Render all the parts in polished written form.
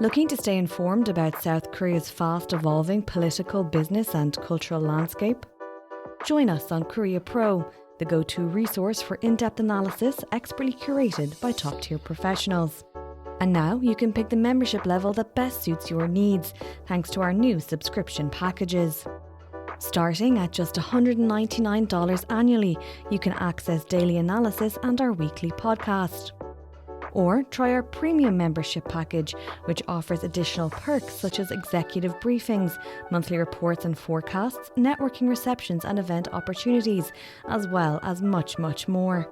Looking to stay informed about South Korea's fast-evolving political, business and cultural landscape? Join us on Korea Pro, the go-to resource for in-depth analysis expertly curated by top-tier professionals. And now you can pick the membership level that best suits your needs, thanks to our new subscription packages. Starting at just $199 annually, you can access daily analysis and our weekly podcast. Or try our premium membership package, which offers additional perks such as executive briefings, monthly reports and forecasts, networking receptions and event opportunities, as well as much, much more.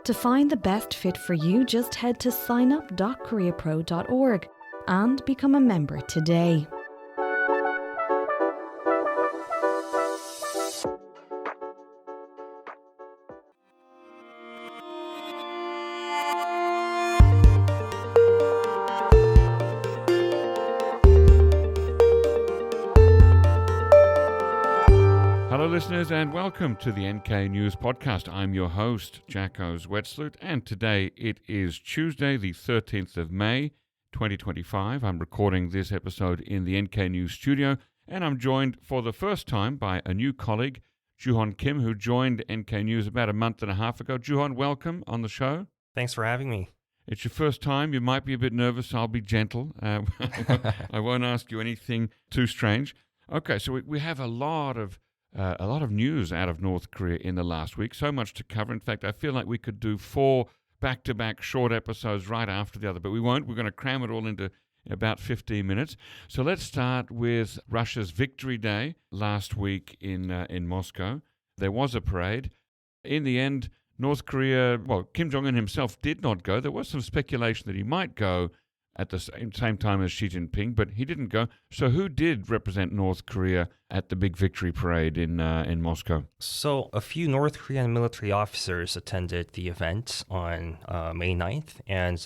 To find the best fit for you, just head to signup.koreapro.org and become a member today. Hello listeners and welcome to the NK News Podcast. I'm your host, Jacco Zwetsloot, and today it is Tuesday the 13th of May, 2025. I'm recording this episode in the NK News studio, and I'm joined for the first time by a new colleague, Jooheon Kim, who joined NK News about a month and a half ago. Jooheon, welcome on the show. Thanks for having me. It's your first time. You might be a bit nervous. I'll be gentle. I won't ask you anything too strange. Okay, so we have a lot of news out of North Korea in the last week, so much to cover. In fact, I feel like we could do 4 back-to-back short episodes right after the other, but we won't. We're going to cram it all into about 15 minutes. So let's start with Russia's Victory Day last week in Moscow. There was a parade. In the end, North Korea, Kim Jong Un himself did not go. There was some speculation that he might go at the same time as Xi Jinping, but he didn't go. So who did represent North Korea at the big victory parade in Moscow? So a few North Korean military officers attended the event on May 9th, and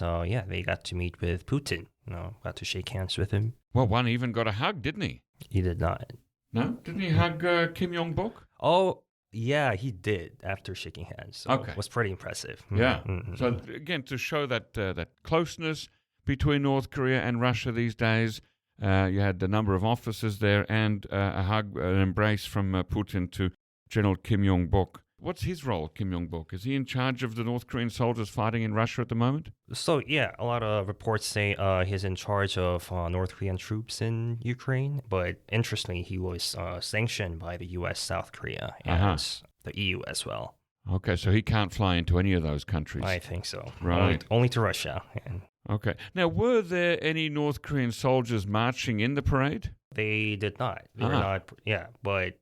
they got to meet with Putin. Got to shake hands with him. Well, one even got a hug, didn't he? He did not. No? Didn't he hug Kim Jong Un? Oh, yeah, he did after shaking hands. So okay. It was pretty impressive. Yeah. Mm-hmm. So again, to show that closeness between North Korea and Russia these days, you had a number of officers there and a hug, an embrace from Putin to General Kim Jong-bok. What's his role, Kim Jong-bok? Is he in charge of the North Korean soldiers fighting in Russia at the moment? So, yeah, a lot of reports say he's in charge of North Korean troops in Ukraine. But interestingly, he was sanctioned by the U.S., South Korea, and the EU as well. Okay, so he can't fly into any of those countries. I think so. Right. Only to Russia. Okay. Now, were there any North Korean soldiers marching in the parade? They did not. They were not. Yeah, but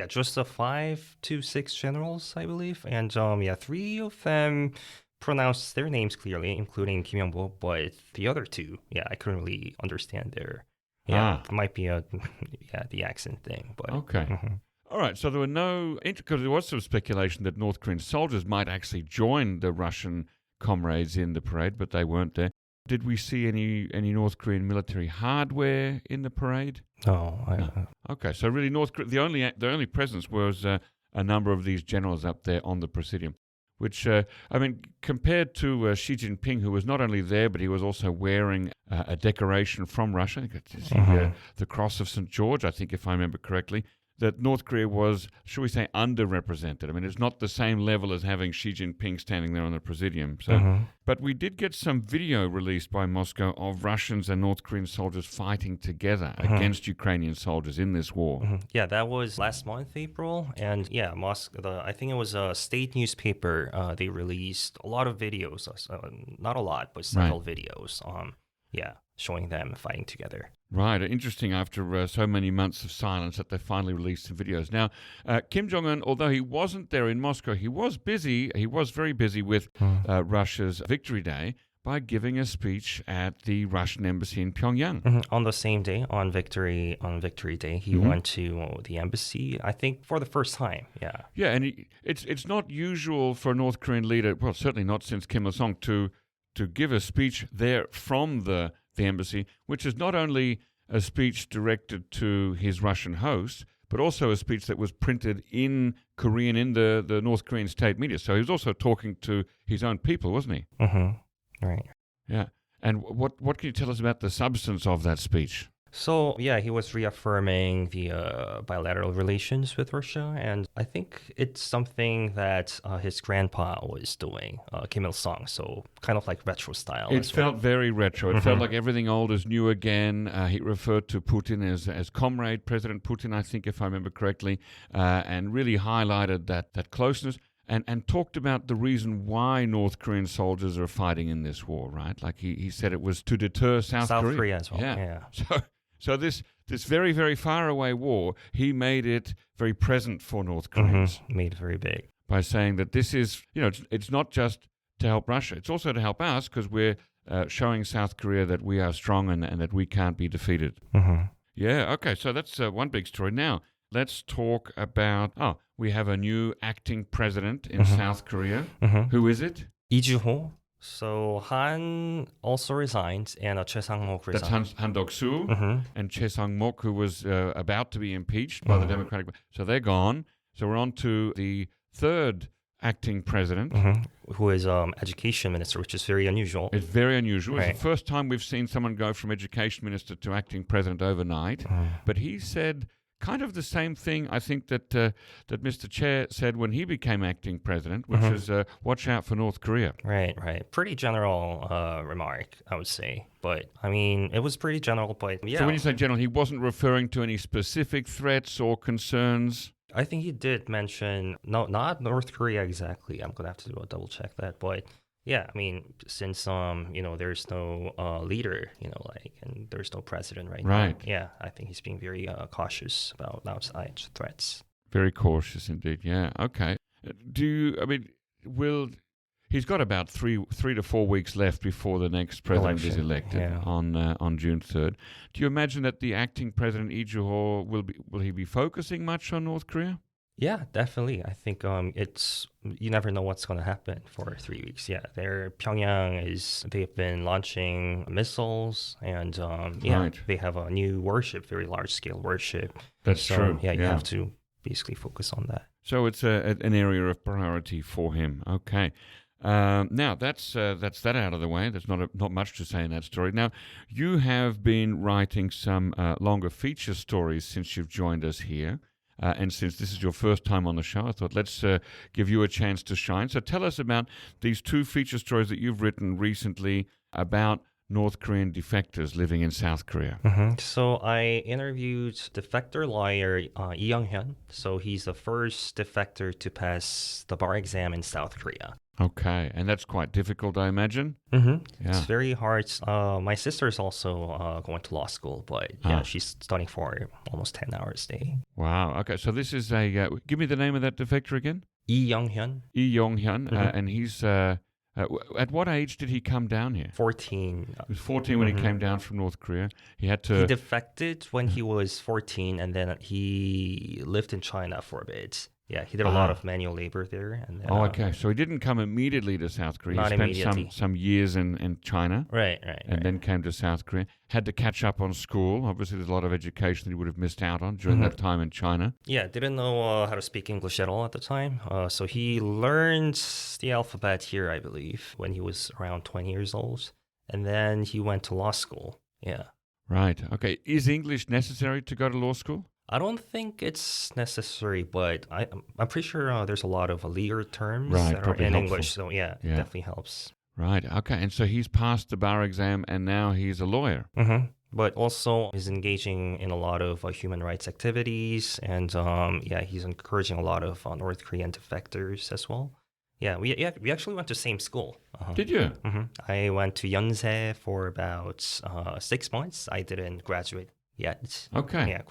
just the 5 to 6 generals, I believe, and 3 of them pronounced their names clearly, including Kim Jong-bok, but the other 2, I couldn't really understand their. It might be the accent thing, but okay. Mm-hmm. All right. So there were because there was some speculation that North Korean soldiers might actually join the Russian comrades in the parade, but they weren't there. Did we see any North Korean military hardware in the parade? No. Okay, so really, the only presence was a number of these generals up there on the Presidium, which compared to Xi Jinping, who was not only there but he was also wearing a decoration from Russia, the Cross of St. George, I think, if I remember correctly. That North Korea was, should we say, underrepresented. I mean, it's not the same level as having Xi Jinping standing there on the Presidium. So, But we did get some video released by Moscow of Russians and North Korean soldiers fighting together against Ukrainian soldiers in this war. Yeah, that was last month, April. And Moscow, I think it was a state newspaper. They released a lot of videos, not a lot, but several videos. Showing them fighting together. Right. Interesting after so many months of silence that they finally released some videos. Now, Kim Jong Un, although he wasn't there in Moscow, he was busy. He was very busy with Russia's Victory Day by giving a speech at the Russian embassy in Pyongyang. On the same day, on Victory Day, he went to the embassy, I think, for the first time. Yeah. Yeah, and it's not usual for a North Korean leader, well, certainly not since Kim Il-sung, to give a speech there from the embassy, which is not only a speech directed to his Russian host, but also a speech that was printed in Korean in the North Korean state media. So he was also talking to his own people, wasn't he? Right. Yeah. And what can you tell us about the substance of that speech? So, yeah, he was reaffirming the bilateral relations with Russia, and I think it's something that his grandpa was doing, Kim Il-sung, so kind of like retro style. It felt very retro. It felt like everything old is new again. He referred to Putin as comrade, President Putin, I think, if I remember correctly, and really highlighted that closeness. And talked about the reason why North Korean soldiers are fighting in this war, right? Like he said it was to deter South Korea as well, yeah. So this very, very far away war, he made it very present for North Koreans. Made it very big. By saying that this is, it's not just to help Russia, it's also to help us because we're showing South Korea that we are strong and that we can't be defeated. Yeah, okay, so that's one big story. Now, let's talk about, we have a new acting president in South Korea. Who is it? Lee Joo-ho. So Han also resigned, and Choi Sang-mok resigned. That's Han Dok-soo and Choi Sang-mok, who was about to be impeached by the Democratic. So they're gone. So we're on to the third acting president. Who is education minister, which is very unusual. It's very unusual. Right. It's the first time we've seen someone go from education minister to acting president overnight. But he said kind of the same thing, I think, that Mr. Chair said when he became acting president, which is watch out for North Korea. Right. Pretty general remark, I would say. But, I mean, it was pretty general, but yeah. So when you say general, he wasn't referring to any specific threats or concerns? I think he did mention, no, not North Korea exactly. I'm going to have to double check that. But yeah, I mean, since there's no leader, and there's no president right now. Yeah, I think he's being very cautious about outside threats. Very cautious indeed. Yeah. Okay. He's got about three to 4 weeks left before the next president is elected on June 3rd. Do you imagine that the acting president Lee Joo-ho will he be focusing much on North Korea? Yeah, definitely. I think you never know what's going to happen for 3 weeks. Yeah, Pyongyang they've been launching missiles, and they have a new warship, very large scale warship. That's true. Yeah, you have to basically focus on that. So it's an area of priority for him. Okay. Now that's that out of the way. There's not much to say in that story. Now you have been writing some longer feature stories since you've joined us here. And since this is your first time on the show, I thought let's give you a chance to shine. So tell us about these two feature stories that you've written recently about North Korean defectors living in South Korea. So I interviewed defector lawyer Lee Young-hyun. So he's the first defector to pass the bar exam in South Korea. Okay, and that's quite difficult, I imagine. Yeah. It's very hard. My sister is also going to law school, but she's studying for almost 10 hours a day. Wow. Okay, so this is give me the name of that defector again. Lee Young-hyun. Lee Young-hyun, and he's at what age did he come down here? 14. He was 14 when he came down from North Korea. He defected when he was 14, and then he lived in China for a bit. Yeah, he did a lot of manual labor there. And then, okay. So he didn't come immediately to South Korea. Not he spent some years in China. Right. And then came to South Korea. Had to catch up on school. Obviously, there's a lot of education that he would have missed out on during that time in China. Yeah, didn't know how to speak English at all at the time. So he learned the alphabet here, I believe, when he was around 20 years old. And then he went to law school. Yeah. Right. Okay. Is English necessary to go to law school? I don't think it's necessary, but I'm pretty sure there's a lot of legal terms that are in English. So yeah, it definitely helps. Right. Okay. And so he's passed the bar exam, and now he's a lawyer. But also is engaging in a lot of human rights activities, and he's encouraging a lot of North Korean defectors as well. Yeah, we actually went to the same school. Did you? I went to Yonsei for about 6 months. I didn't graduate yet. Okay. Yeah,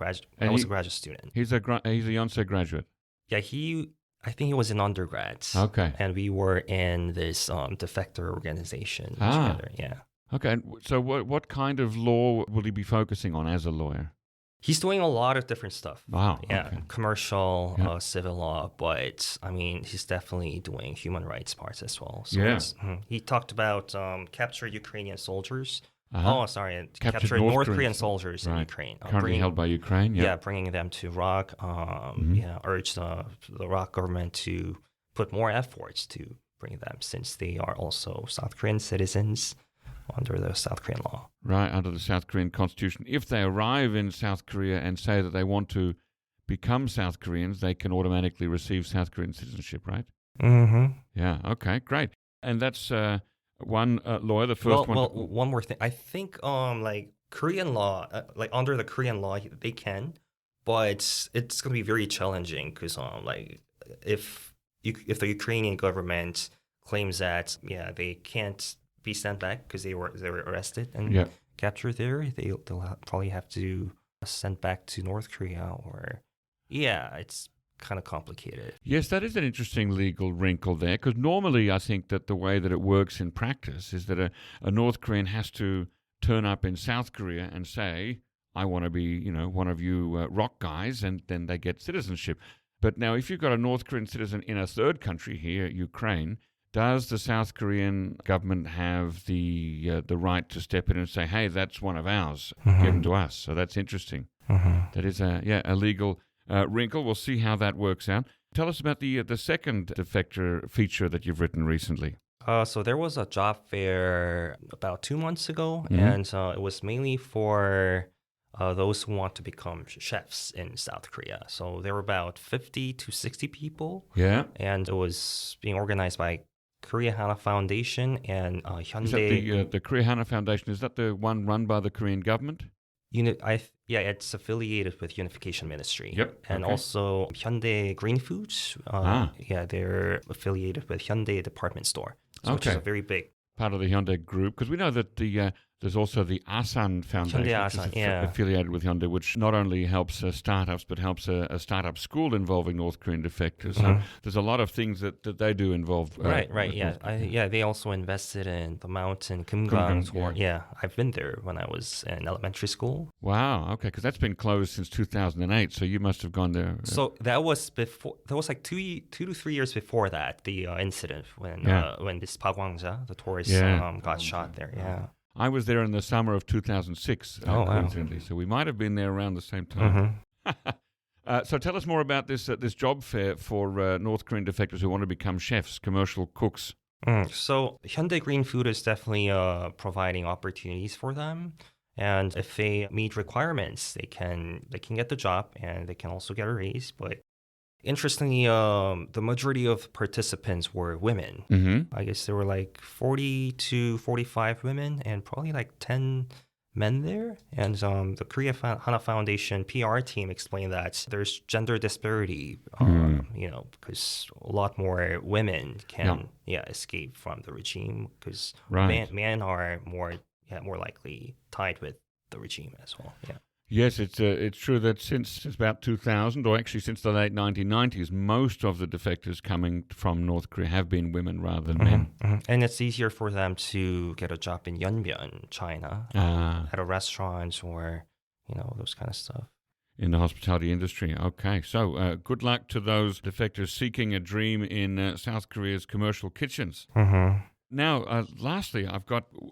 I was a graduate student. He's a Yonsei graduate. Yeah, I think he was an undergrad. Okay. And we were in this defector organization together. Yeah. Okay. So what kind of law will he be focusing on as a lawyer? He's doing a lot of different stuff. Wow. Yeah, okay. Commercial, civil law, but I mean, he's definitely doing human rights parts as well. So he talked about captured Ukrainian soldiers. Captured North Korean soldiers in Ukraine. Currently held by Ukraine, yeah. Bringing them to ROK. Urged the ROK government to put more efforts to bring them, since they are also South Korean citizens. under the South Korean law. Right, under the South Korean constitution. If they arrive in South Korea and say that they want to become South Koreans, they can automatically receive South Korean citizenship, right? Mm-hmm. Yeah, okay, great. And that's one lawyer, the first one. Well, one more thing. I think like Korean law, like under the Korean law, they can, but it's going to be very challenging because like if the Ukrainian government claims that they can't be sent back because they were arrested and captured there, they'll probably have to send back to North Korea or it's kind of complicated. Yes, that is an interesting legal wrinkle there, because normally I think that the way that it works in practice is that a North Korean has to turn up in South Korea and say, I want to be, one of you rock guys, and then they get citizenship. But now if you've got a North Korean citizen in a third country here, Ukraine, does the South Korean government have the right to step in and say, hey, that's one of ours, give him to us? So that's interesting. That is a legal wrinkle. We'll see how that works out. Tell us about the second defector feature that you've written recently. So there was a job fair about 2 months ago, and it was mainly for those who want to become chefs in South Korea. So there were about 50 to 60 people. Yeah. And it was being organized by Korea Hana Foundation and Hyundai. Is that the Korea Hana Foundation? Is that the one run by the Korean government? It's affiliated with Unification Ministry. Yep. And also Hyundai Green Foods. They're affiliated with Hyundai Department Store, which is a very big part of the Hyundai group. Because we know that there's also the Asan Foundation, which is affiliated with Hyundai, which not only helps startups, but helps a startup school involving North Korean defectors. So there's a lot of things that they do involve. Right. They also invested in the mountain Kumgang. I've been there when I was in elementary school. Wow. Okay, because that's been closed since 2008. So you must have gone there. So that was before. That was like 2 to 3 years before that, the incident when this Pa Gwangja, the tourist, got shot there. Yeah. I was there in the summer of 2006, coincidentally, so we might have been there around the same time. So tell us more about this job fair for North Korean defectors who want to become chefs, commercial cooks. So Hyundai Green Food is definitely providing opportunities for them, and if they meet requirements, they can get the job and they can also get a raise. But interestingly, the majority of participants were women. I guess there were like 40 to 45 women and probably like 10 men there. And the Korea Hana Foundation PR team explained that there's gender disparity, because a lot more women can escape from the regime because men are more likely tied with the regime as well. Yeah. Yes, it's true that since about 2000, or actually since the late 1990s, most of the defectors coming from North Korea have been women rather than men. And it's easier for them to get a job in Yeonbyeon, China, at a restaurant or, those kind of stuff. In the hospitality industry. Okay, so good luck to those defectors seeking a dream in South Korea's commercial kitchens. Now, lastly,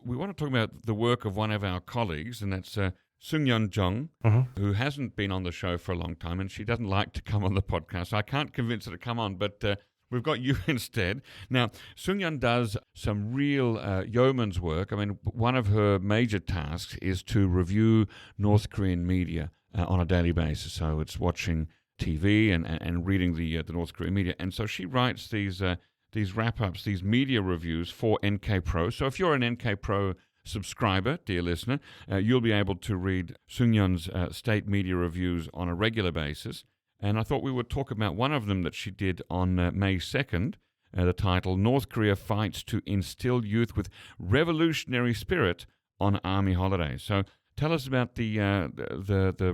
we want to talk about the work of one of our colleagues, and that's Seung-yeon Jung, who hasn't been on the show for a long time, and she doesn't like to come on the podcast. I can't convince her to come on, but we've got you instead. Now, Seung-yeon does some real yeoman's work. I mean, one of her major tasks is to review North Korean media on a daily basis. So it's watching TV and reading the North Korean media. And so she writes these wrap-ups, these media reviews for NK Pro. So if you're an NK Pro subscriber, dear listener, you'll be able to read Seung-yeon's state media reviews on a regular basis. And I thought we would talk about one of them that she did on May 2nd, the title, North Korea Fights to Instill Youth with Revolutionary Spirit on Army Holidays. So tell us about the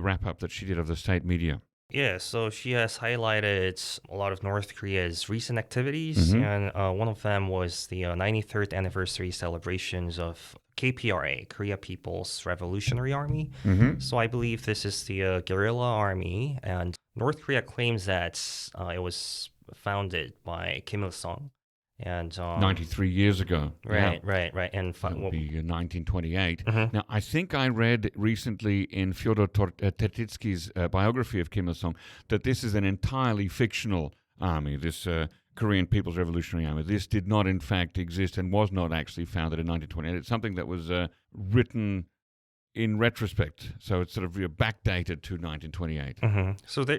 wrap-up that she did of the state media. Yeah, so she has highlighted a lot of North Korea's recent activities, and one of them was the 93rd anniversary celebrations of KPRA, Korea People's Revolutionary Army. So I believe this is the guerrilla army, and North Korea claims that it was founded by Kim Il-sung. And 93 years ago. Right. And that would be 1928. Now, I think I read recently in Fyodor Tertitsky's biography of Kim Il-sung that this is an entirely fictional army, this Korean People's Revolutionary Army. This did not, in fact, exist and was not actually founded in 1928. It's something that was written in retrospect, so it's sort of backdated to 1928. So they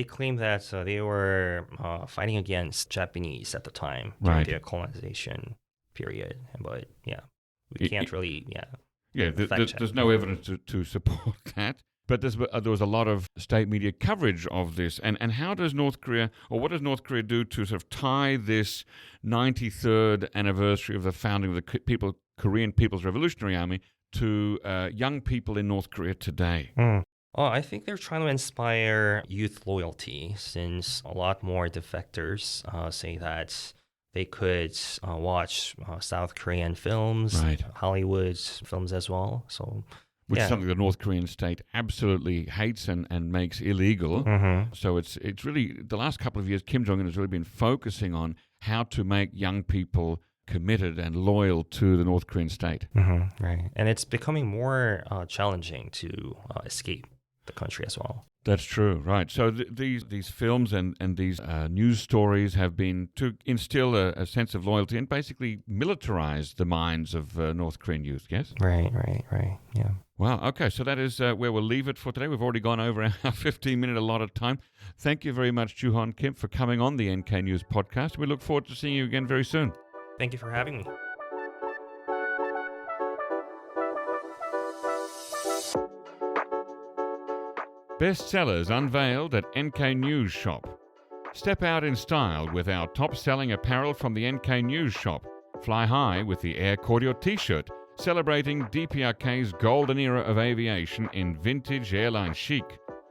claim that they were fighting against Japanese at the time during their colonization period. But we can't really there's no evidence to support that. But there was a lot of state media coverage of this. And how does North Korea, or what does North Korea do to sort of tie this 93rd anniversary of the founding of the Korean People's Revolutionary Army to young people in North Korea today? I think they're trying to inspire youth loyalty, since a lot more defectors say that they could watch South Korean films, Hollywood films as well. So, which is something the North Korean state absolutely hates and makes illegal. So it's really, the last couple of years, Kim Jong Un has really been focusing on how to make young people committed and loyal to the North Korean state. Right. And it's becoming more challenging to escape the country as well. That's true, right. So these films and these news stories have been to instill a sense of loyalty and basically militarize the minds of North Korean youth, yes? Right, yeah. Wow, okay, so that is where we'll leave it for today. We've already gone over our 15-minute allotted time. Thank you very much, Jooheon Kim, for coming on the NK News podcast. We look forward to seeing you again very soon. Thank you for having me. Bestsellers unveiled at NK News Shop. Step out in style with our top-selling apparel from the NK News Shop. Fly high with the Air Cordial T-shirt, celebrating DPRK's golden era of aviation in vintage airline chic.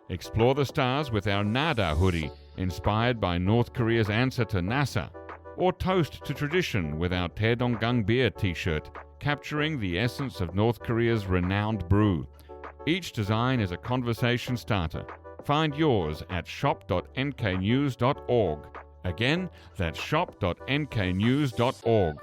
Explore the stars with our Nada hoodie, inspired by North Korea's answer to NASA. Or toast to tradition with our Taedonggang beer T-shirt, capturing the essence of North Korea's renowned brew. Each design is a conversation starter. Find yours at shop.nknews.org. Again, that's shop.nknews.org.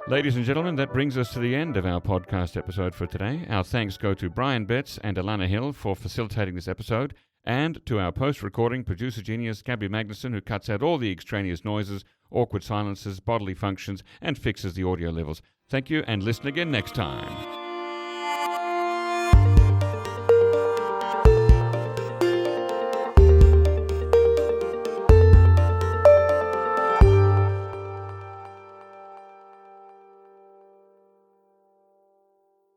Ladies and gentlemen, that brings us to the end of our podcast episode for today. Our thanks go to Brian Betts and Alana Hill for facilitating this episode, and to our post-recording producer genius Gabby Magnuson, who cuts out all the extraneous noises, awkward silences, bodily functions, and fixes the audio levels. Thank you, and listen again next time.